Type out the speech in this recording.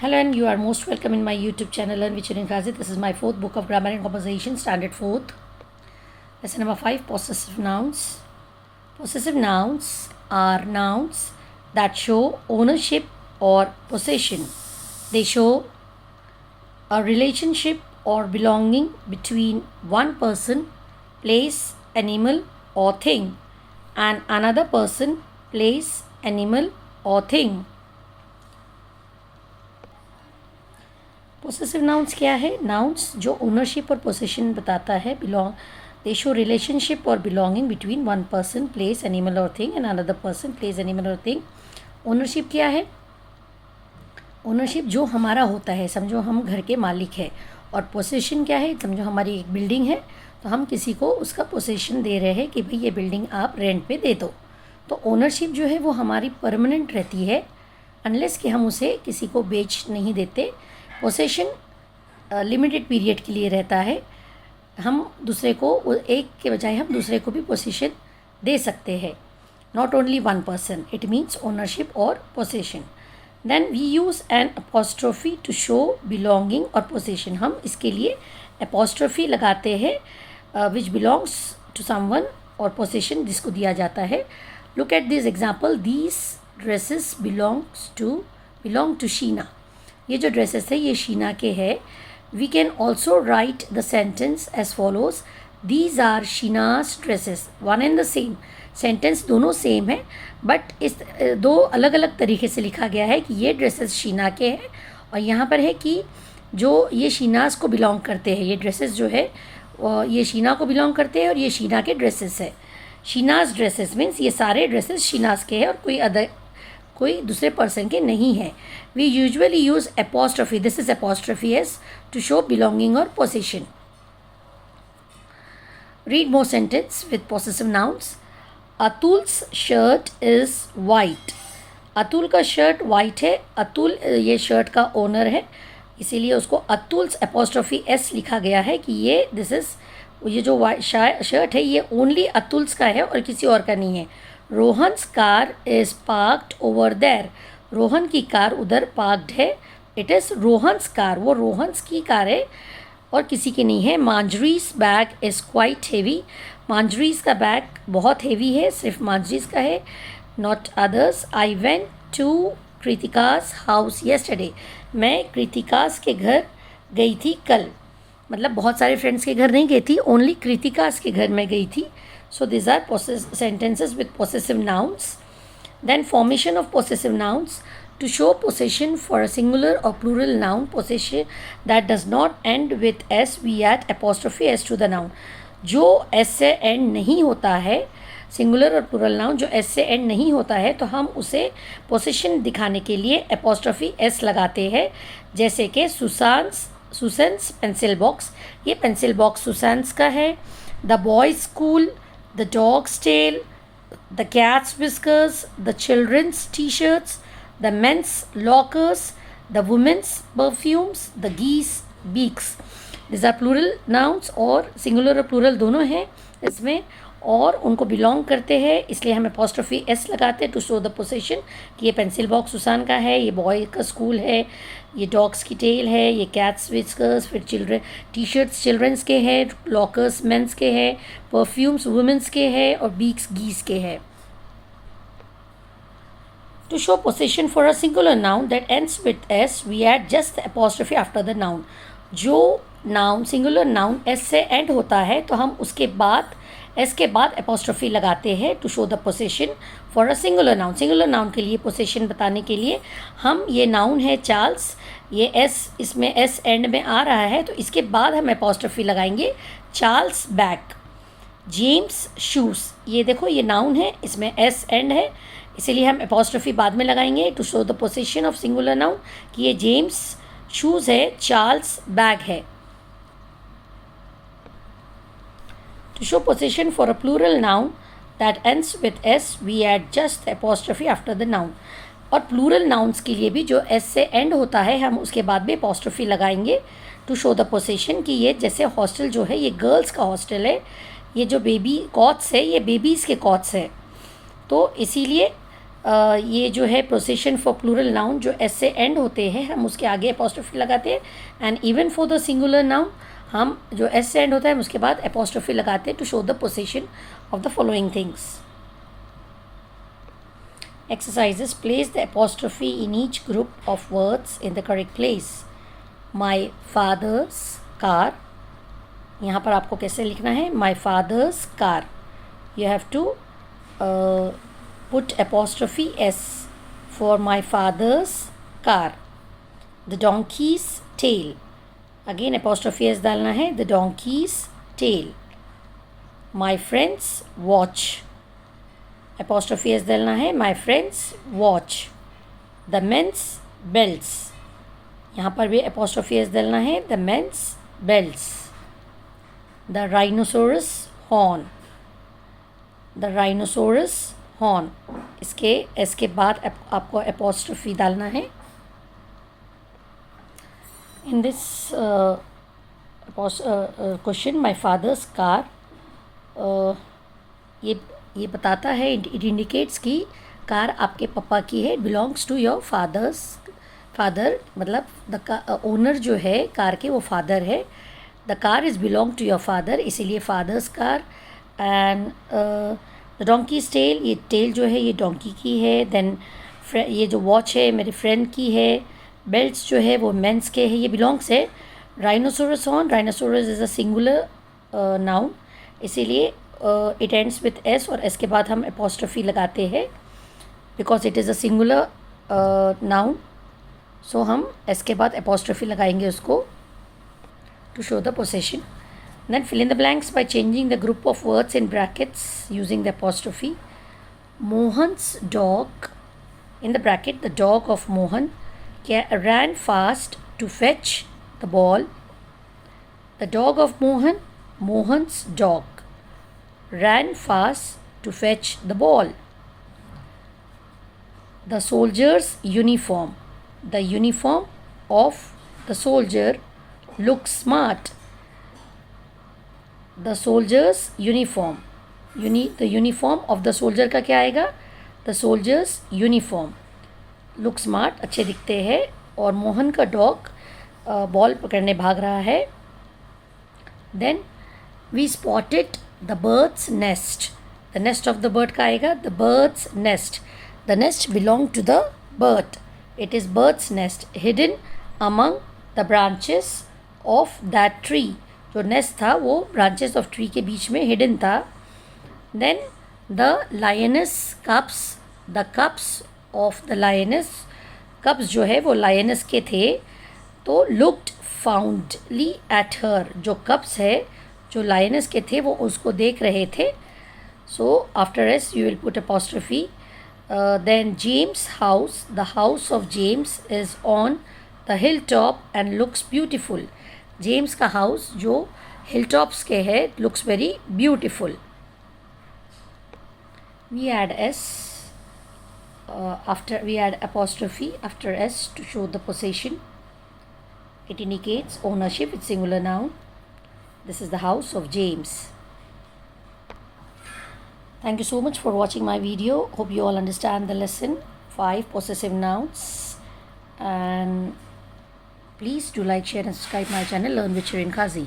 Hello, and you are most welcome in my YouTube channel Learn with Shirin Kazi. This is my fourth book of Grammar and Conversation, Standard 4th. Lesson number 5, Possessive Nouns. Possessive nouns are nouns that show ownership or possession. They show a relationship or belonging between one person, place, animal or thing and another person, place, animal or thing. Possessive nouns क्या है? Nouns जो ownership और possession बताता है. They show relationship और belonging between one person, place, animal और thing and another person, place, animal और thing. Ownership क्या है? ओनरशिप जो हमारा होता है, समझो हम घर के मालिक है. और पोसेशन क्या है? समझो हमारी एक बिल्डिंग है तो हम किसी को उसका पोसेशन दे रहे हैं कि भाई ये बिल्डिंग आप रेंट पे दे दो. तो ओनरशिप जो है वो हमारी परमानेंट रहती है अनलेस कि हम उसे किसी को बेच नहीं देते. पोसेशन लिमिटेड पीरियड के लिए रहता है. हम दूसरे को, एक के बजाय हम दूसरे को भी पोसेशन दे सकते हैं. Not only one person. It means ownership और possession. Then we use an apostrophe to show belonging और पोसेशन. हम इसके लिए अपॉस्ट्रोफी लगाते हैं विच बिलोंग्स टू समवन और पोसेशन जिसको दिया जाता है. Look at this example. These dresses belong to Sheena. ये जो ड्रेसेस है ये शीना के है. We can also write the sentence as follows. These are Sheena's dresses. One and the same sentence, दोनों सेम है बट इस दो अलग अलग तरीके से लिखा गया है कि ये ड्रेसेस शीना के हैं और यहाँ पर है कि जो ये शीनाज को बिलोंग करते हैं. ये ड्रेसेस जो है ये शीना को बिलोंग करते हैं और ये शीना के ड्रेसेस है. शीनाज ड्रेसेस मीन्स ये सारे ड्रेसेस शीनाज के हैं और कोई दूसरे पर्सन के नहीं है. We usually use apostrophe. This is apostrophe S to show belonging और possession. Read more sentence with possessive nouns. Atul's shirt is white. Atul का शर्ट वाइट है. अतुल ये शर्ट का ओनर है इसीलिए उसको अतुल्स अपॉस्ट्रोफी एस लिखा गया है कि ये जो शर्ट है ये ओनली अतुल्स का है और किसी और का नहीं है. Rohan's car is parked over there. Rohan की कार उधर पार्क्ड है. It is Rohan's car. वो रोहन्स की कार है और किसी की नहीं है. Manjari's bag is quite heavy. Manjari's का बैग बहुत हेवी है, सिर्फ मांजरीज का है, not others. I went to Kritika's house yesterday. मैं कृतिकास के घर गई थी कल. मतलब बहुत सारे फ्रेंड्स के घर नहीं गई थी, ओनली कृतिकास के घर में गई थी. So these are sentences with possessive nouns. Then formation of possessive nouns. To show possession for a singular or plural noun, possession that does not end with s, we add apostrophe s to the noun. जो s से end नहीं होता है, singular और plural noun जो s से end नहीं होता है तो हम उसे पोसेशन दिखाने के लिए अपॉस्ट्रोफी s लगाते हैं. जैसे कि सुसन्स पेंसिल बॉक्स. ये पेंसिल बॉक्स सुसन्स का है. The boys school, the dog's tail, the cat's whiskers, the children's t-shirts, the men's lockers, the women's perfumes, the geese beaks. These are plural nouns और singular और plural दोनों हैं इसमें और उनको बिलोंग करते हैं इसलिए हम अपॉस्ट्रोफी एस लगाते हैं टू शो द पोसेशन कि ये पेंसिल बॉक्स सुसान का है, ये बॉय का स्कूल है, ये डॉग्स की टेल है, ये कैट्स विस्कर्स, फिर टी शर्ट्स चिल्ड्रंस के हैं, लॉकर्स मेंस के हैं, परफ्यूम्स वुमेंस के हैं और बीक्स गीस के हैं. To show possession for a singular noun that ends with s, we add just the apostrophe after the noun. जो नाउन सिंगुलर नाउन s से एंड होता है तो हम उसके बाद s के बाद अपॉस्ट्रोफी लगाते हैं to show the possession for a singular noun. Singular noun के लिए पोसेशन बताने के लिए हम ये नाउन है चार्ल्स, ये s इसमें s एंड में आ रहा है तो इसके बाद हम अपॉस्ट्रोफी लगाएंगे. Charles bag. James shoes. ये देखो ये नाउन है, इसमें s एंड है इसीलिए हम अपॉस्ट्रोफी बाद में लगाएंगे to show the possession of singular noun कि ये जेम्स शूज़ है, चार्ल्स बैग है. To show possession for a plural noun that ends with s, we add just the apostrophe after the noun. और plural nouns के लिए भी जो s से एंड होता है हम उसके बाद में अपॉस्ट्रोफी लगाएंगे टू शो द पोसेशन कि ये जैसे हॉस्टल जो है ये गर्ल्स का हॉस्टल है, ये जो बेबी कॉट्स है ये बेबीज़ के कॉट्स है. तो इसीलिए ये जो है पोसेशन फॉर प्लूरल नाउन जो एस से एंड होते हैं हम उसके आगे एपोस्ट्रोफी लगाते हैं। And even for the singular noun हम जो एस से एंड होता है हम उसके बाद एपोस्ट्रोफी लगाते हैं to show the possession of the following things. Exercises: place the apostrophe in each group of words in the correct place. My father's car. यहाँ पर आपको कैसे लिखना है? My father's car. You have to put apostrophe s for my father's car. The donkey's tail. Again apostrophe s डालना है. The donkey's tail. My friend's watch. apostrophe s डालना है. My friend's watch. The men's belts. यहाँ पर भी apostrophe s डालना है. The men's belts. The rhinoceros horn. The rhinoceros horn. इसके s के बाद आपको apostrophe डालना है. In this question, my father's car. ये बताता है, इट इंडिकेट्स कि कार आपके पापा की है. बिलोंग्स टू योर फादर, मतलब द ओनर जो है कार के वो फादर है. The car is belong to your father, इसीलिए father's car. And the donkey's tail, ये टेल जो है ये डोंकी की है. देन ये जो वॉच है मेरे फ्रेंड की है. बेल्ट्स जो है वो मेंस के है, ये बिलोंग्स है. Rhinoceros horn, rhinoceros is a singular noun, इसीलिए इट एंड्स विथ एस और एस के बाद हम एपोस्ट्रोफी लगाते हैं because it is a singular noun. So हम एस के बाद एपोस्ट्रोफी लगाएंगे उसको to show the possession. Then fill in the blanks by changing the group of words in brackets using the apostrophe. Mohan's dog, in the bracket the dog of Mohan ran fast to fetch the ball. The dog of Mohan, Mohan's dog, ran fast to fetch the ball. The soldier's uniform, the uniform of the soldier looks smart. The soldier's uniform, the uniform of the soldier का क्या आएगा? The soldier's uniform look smart, अच्छे दिखते हैं. और मोहन का dog ball पकड़ने भाग रहा है. Then we spotted the bird's nest. The nest of the bird का आएगा the bird's nest. The nest belong to the bird. It is bird's nest hidden among the branches of that tree. जो nest था वो branches of tree के बीच में hidden था. Then the lioness cups, the cups of the lioness, cups जो है वो lioness के थे. तो looked fondly at her, जो cups है जो lioness के थे वो उसको देख रहे थे. So after s you will put apostrophe. Then James' house, the house of James is on the hilltop and looks beautiful. James का house जो hilltops के है looks very beautiful. We add s after we add apostrophe after s to show the possession. It indicates ownership, it's singular noun. This is the house of James. Thank you so much for watching my video. Hope you all understand the lesson 5 possessive nouns. And please do like, share and subscribe my channel Learn with Shireen Qazi.